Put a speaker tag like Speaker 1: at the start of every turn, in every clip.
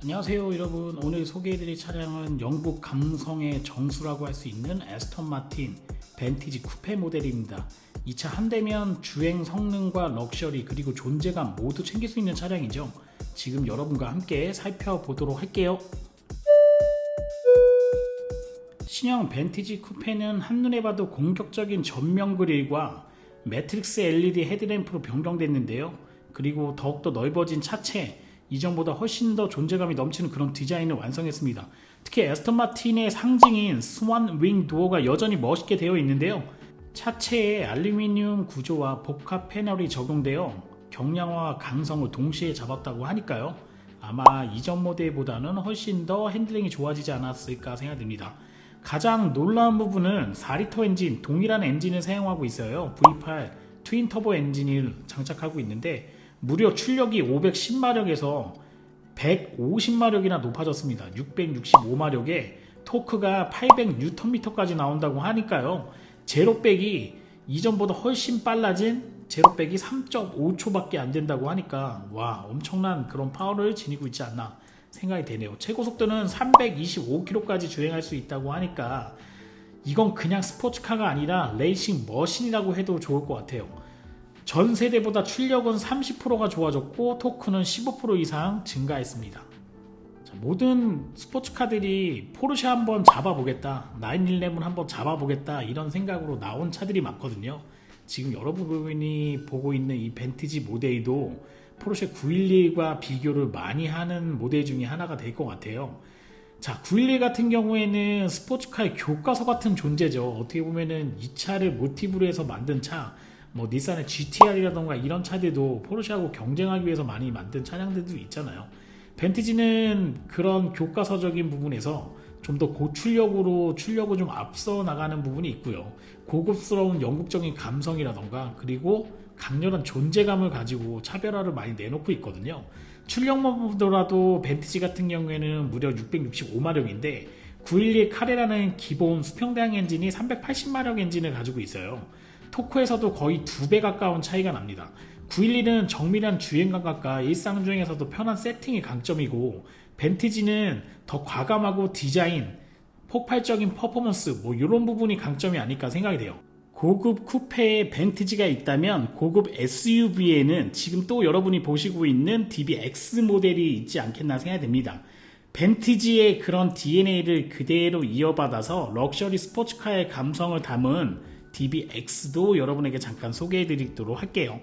Speaker 1: 안녕하세요 여러분. 오늘 소개해드릴 차량은 영국 감성의 정수라고 할 수 있는 애스턴 마틴 벤티지 쿠페 모델입니다. 이 차 한 대면 주행 성능과 럭셔리 그리고 존재감 모두 챙길 수 있는 차량이죠. 지금 여러분과 함께 살펴보도록 할게요. 신형 벤티지 쿠페는 한눈에 봐도 공격적인 전면 그릴과 매트릭스 LED 헤드램프로 변경됐는데요. 그리고 더욱더 넓어진 차체, 이전보다 훨씬 더 존재감이 넘치는 그런 디자인을 완성했습니다. 특히 애스턴 마틴의 상징인 스완 윙 도어가 여전히 멋있게 되어 있는데요. 차체에 알루미늄 구조와 복합 패널이 적용되어 경량화와 강성을 동시에 잡았다고 하니까요. 아마 이전 모델보다는 훨씬 더 핸들링이 좋아지지 않았을까 생각됩니다. 가장 놀라운 부분은 4리터 엔진, 동일한 엔진을 사용하고 있어요. V8 트윈 터보 엔진을 장착하고 있는데 무려 출력이 510마력에서 150마력이나 높아졌습니다. 665마력에 토크가 800Nm까지 나온다고 하니까요. 제로백이 이전보다 훨씬 빨라진 제로백이 3.5초밖에 안 된다고 하니까 와, 엄청난 그런 파워를 지니고 있지 않나 생각이 되네요. 최고 속도는 325km까지 주행할 수 있다고 하니까 이건 그냥 스포츠카가 아니라 레이싱 머신이라고 해도 좋을 것 같아요. 전 세대보다 출력은 30%가 좋아졌고 토크는 15% 이상 증가했습니다. 자, 모든 스포츠카들이 포르쉐 한번 잡아보겠다, 911 한번 잡아보겠다 이런 생각으로 나온 차들이 많거든요. 지금 여러분이 보고 있는 이 벤티지 모델도 포르쉐 911과 비교를 많이 하는 모델 중에 하나가 될 것 같아요. 자, 911 같은 경우에는 스포츠카의 교과서 같은 존재죠. 어떻게 보면은 이 차를 모티브로 해서 만든 차, 닛산의 GTR이라던가 이런 차들도 포르쉐하고 경쟁하기 위해서 많이 만든 차량들도 있잖아요. 벤티지는 그런 교과서적인 부분에서 좀 더 고출력으로 출력을 좀 앞서 나가는 부분이 있고요. 고급스러운 영국적인 감성이라던가 그리고 강렬한 존재감을 가지고 차별화를 많이 내놓고 있거든요. 출력만 보더라도 벤티지 같은 경우에는 무려 665마력인데 911 카레라는 기본 수평대항 엔진이 380마력 엔진을 가지고 있어요. 토크에서도 거의 2배 가까운 차이가 납니다. 911은 정밀한 주행 감각과 일상주행에서도 편한 세팅이 강점이고 벤티지는 더 과감하고 디자인, 폭발적인 퍼포먼스 이런 부분이 강점이 아닐까 생각이 돼요. 고급 쿠페에 벤티지가 있다면 고급 SUV에는 지금 또 여러분이 보시고 있는 DBX 모델이 있지 않겠나 생각이 됩니다. 벤티지의 그런 DNA를 그대로 이어받아서 럭셔리 스포츠카의 감성을 담은 DBX도 여러분에게 잠깐 소개해 드리도록 할게요.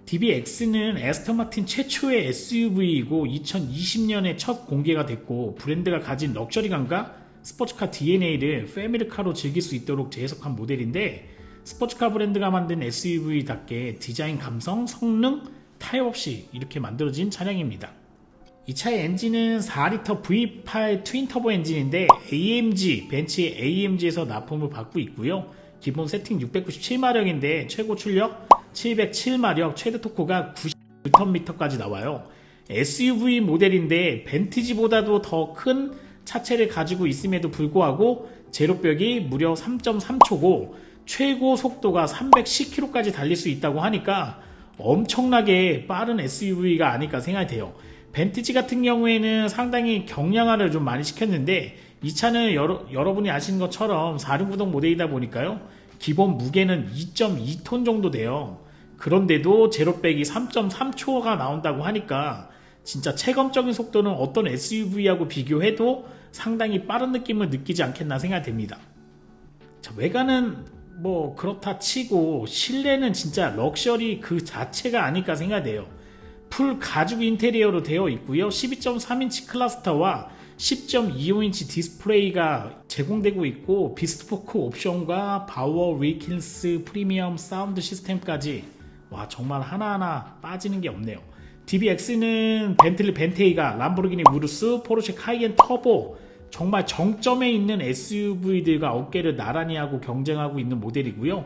Speaker 1: DBX는 애스턴 마틴 최초의 SUV이고 2020년에 첫 공개가 됐고 브랜드가 가진 럭셔리 감각, 스포츠카 DNA를 패밀리카로 즐길 수 있도록 재해석한 모델인데 스포츠카 브랜드가 만든 SUV답게 디자인 감성, 성능, 타협 없이 이렇게 만들어진 차량입니다. 이 차의 엔진은 4리터 V8 트윈 터보 엔진인데 AMG, 벤츠의 AMG에서 납품을 받고 있고요. 기본 세팅 697마력인데 최고 출력 707마력, 최대 토크가 90Nm까지 나와요. SUV 모델인데 벤티지보다도 더 큰 차체를 가지고 있음에도 불구하고 제로벽이 무려 3.3초고 최고 속도가 310km까지 달릴 수 있다고 하니까 엄청나게 빠른 SUV가 아닐까 생각이 돼요. 벤티지 같은 경우에는 상당히 경량화를 좀 많이 시켰는데 이 차는 여러분이 아시는 것처럼 4륜구동 모델이다 보니까요. 기본 무게는 2.2톤 정도 돼요. 그런데도 제로백이 3.3초가 나온다고 하니까 진짜 체감적인 속도는 어떤 SUV하고 비교해도 상당히 빠른 느낌을 느끼지 않겠나 생각이 됩니다. 자, 외관은 그렇다 치고 실내는 진짜 럭셔리 그 자체가 아닐까 생각이 돼요. 풀 가죽 인테리어로 되어 있고요. 12.3인치 클러스터와 10.25인치 디스플레이가 제공되고 있고 비스포크 옵션과 바워 리킨스 프리미엄 사운드 시스템까지 와, 정말 하나하나 빠지는 게 없네요. DBX는 벤틀리 벤테이가, 람보르기니 우루스, 포르쉐 카이엔 터보 정말 정점에 있는 SUV들과 어깨를 나란히 하고 경쟁하고 있는 모델이고요.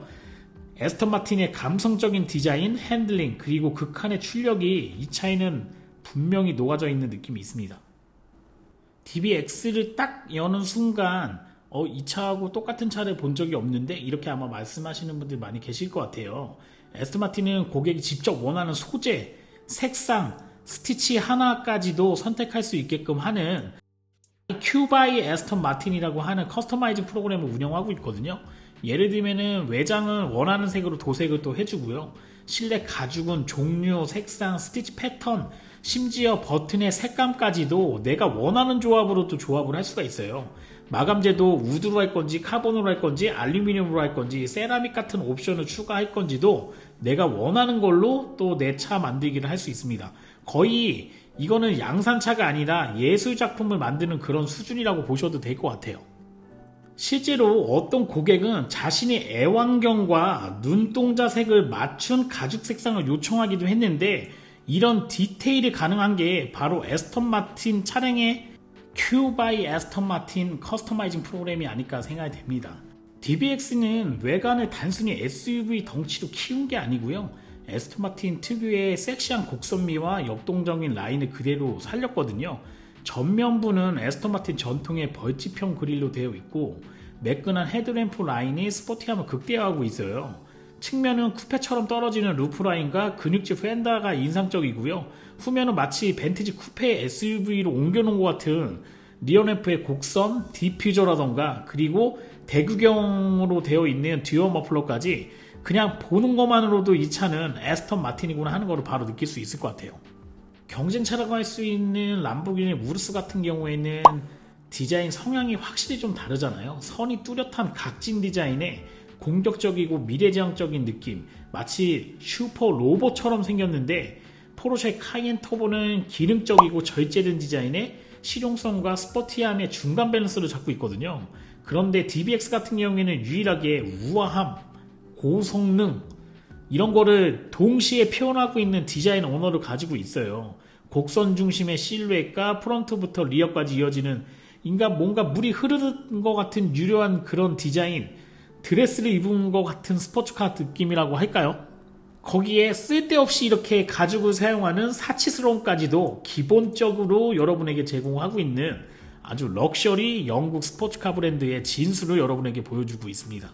Speaker 1: 애스턴 마틴의 감성적인 디자인, 핸들링 그리고 극한의 출력이 이 차에는 분명히 녹아져 있는 느낌이 있습니다. DBX를 딱 여는 순간 이 차하고 똑같은 차를 본 적이 없는데 이렇게 아마 말씀하시는 분들 많이 계실 것 같아요. 애스턴 마틴은 고객이 직접 원하는 소재, 색상, 스티치 하나까지도 선택할 수 있게끔 하는 큐바이 에스턴 마틴이라고 하는 커스터마이징 프로그램을 운영하고 있거든요. 예를 들면은 외장은 원하는 색으로 도색을 또 해주고요. 실내 가죽은 종류, 색상, 스티치 패턴, 심지어 버튼의 색감까지도 내가 원하는 조합으로 또 조합을 할 수가 있어요. 마감재도 우드로 할 건지 카본으로 할 건지 알루미늄으로 할 건지 세라믹 같은 옵션을 추가할 건지도 내가 원하는 걸로 또 내 차 만들기를 할 수 있습니다. 거의 이거는 양산차가 아니라 예술작품을 만드는 그런 수준이라고 보셔도 될 것 같아요. 실제로 어떤 고객은 자신의 애완경과 눈동자색을 맞춘 가죽 색상을 요청하기도 했는데 이런 디테일이 가능한 게 바로 에스턴 마틴 차량의 큐바이 에스턴 마틴 커스터마이징 프로그램이 아닐까 생각이 됩니다. DBX는 외관을 단순히 SUV 덩치로 키운 게 아니고요. 에스턴 마틴 특유의 섹시한 곡선미와 역동적인 라인을 그대로 살렸거든요. 전면부는 에스턴 마틴 전통의 벌집형 그릴로 되어 있고 매끈한 헤드램프 라인이 스포티함을 극대화하고 있어요. 측면은 쿠페처럼 떨어지는 루프 라인과 근육질 펜더가 인상적이고요. 후면은 마치 벤티지 쿠페 SUV로 옮겨놓은 것 같은 리어램프의 곡선, 디퓨저라던가 그리고 대구경으로 되어 있는 듀얼 머플러까지 그냥 보는 것만으로도 이 차는 에스턴 마틴이구나 하는 걸 바로 느낄 수 있을 것 같아요. 경쟁차라고 할 수 있는 람보르기니 우르스 같은 경우에는 디자인 성향이 확실히 좀 다르잖아요. 선이 뚜렷한 각진 디자인에 공격적이고 미래지향적인 느낌, 마치 슈퍼 로봇처럼 생겼는데 포르쉐 카이엔 터보는 기능적이고 절제된 디자인에 실용성과 스포티함의 중간 밸런스를 잡고 있거든요. 그런데 DBX 같은 경우에는 유일하게 우아함, 고성능 이런 거를 동시에 표현하고 있는 디자인 언어를 가지고 있어요. 곡선 중심의 실루엣과 프론트부터 리어까지 이어지는 뭔가 물이 흐르는 것 같은 유려한 그런 디자인, 드레스를 입은 것 같은 스포츠카 느낌이라고 할까요? 거기에 쓸데없이 이렇게 가죽을 사용하는 사치스러움까지도 기본적으로 여러분에게 제공하고 있는 아주 럭셔리 영국 스포츠카 브랜드의 진수를 여러분에게 보여주고 있습니다.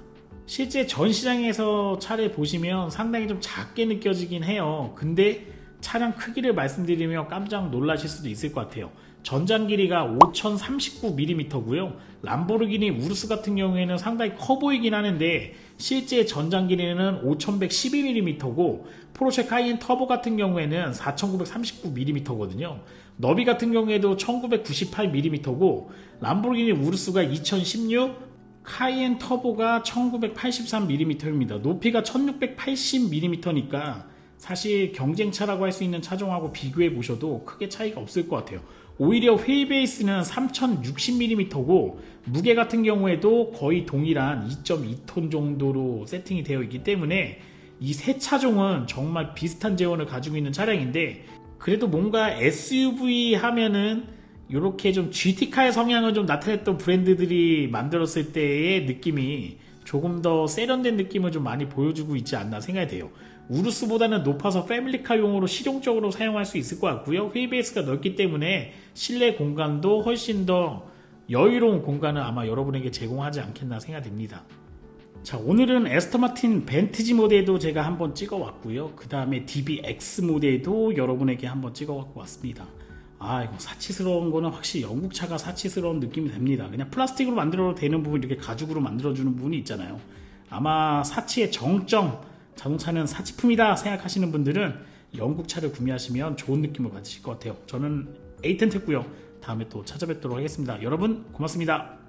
Speaker 1: 실제 전시장에서 차를 보시면 상당히 좀 작게 느껴지긴 해요. 근데 차량 크기를 말씀드리면 깜짝 놀라실 수도 있을 것 같아요. 전장 길이가 5039mm고요. 람보르기니 우르스 같은 경우에는 상당히 커 보이긴 하는데 실제 전장 길이는 5112mm고 포르쉐 카이엔 터보 같은 경우에는 4939mm거든요. 너비 같은 경우에도 1998mm고 람보르기니 우르스가 2016, 카이엔 터보가 1983mm입니다. 높이가 1680mm니까 사실 경쟁차라고 할 수 있는 차종하고 비교해 보셔도 크게 차이가 없을 것 같아요. 오히려 휠베이스는 3060mm고 무게 같은 경우에도 거의 동일한 2.2톤 정도로 세팅이 되어 있기 때문에 이 세 차종은 정말 비슷한 재원을 가지고 있는 차량인데 그래도 뭔가 SUV 하면은 이렇게 좀 GT카의 성향을 좀 나타냈던 브랜드들이 만들었을 때의 느낌이 조금 더 세련된 느낌을 좀 많이 보여주고 있지 않나 생각이 돼요. 우르스보다는 높아서 패밀리카용으로 실용적으로 사용할 수 있을 것 같고요. 휠베이스가 넓기 때문에 실내 공간도 훨씬 더 여유로운 공간을 아마 여러분에게 제공하지 않겠나 생각됩니다. 자, 오늘은 에스턴 마틴 벤티지 모델도 제가 한번 찍어 왔고요. 그 다음에 DBX 모델도 여러분에게 한번 찍어 갖고 왔습니다. 이거 사치스러운 거는 확실히 영국 차가 사치스러운 느낌이 됩니다. 그냥 플라스틱으로 만들어도 되는 부분 이렇게 가죽으로 만들어주는 부분이 있잖아요. 아마 사치의 정점, 자동차는 사치품이다 생각하시는 분들은 영국 차를 구매하시면 좋은 느낌을 받으실 것 같아요. 저는 에이텐트였고요. 다음에 또 찾아뵙도록 하겠습니다. 여러분 고맙습니다.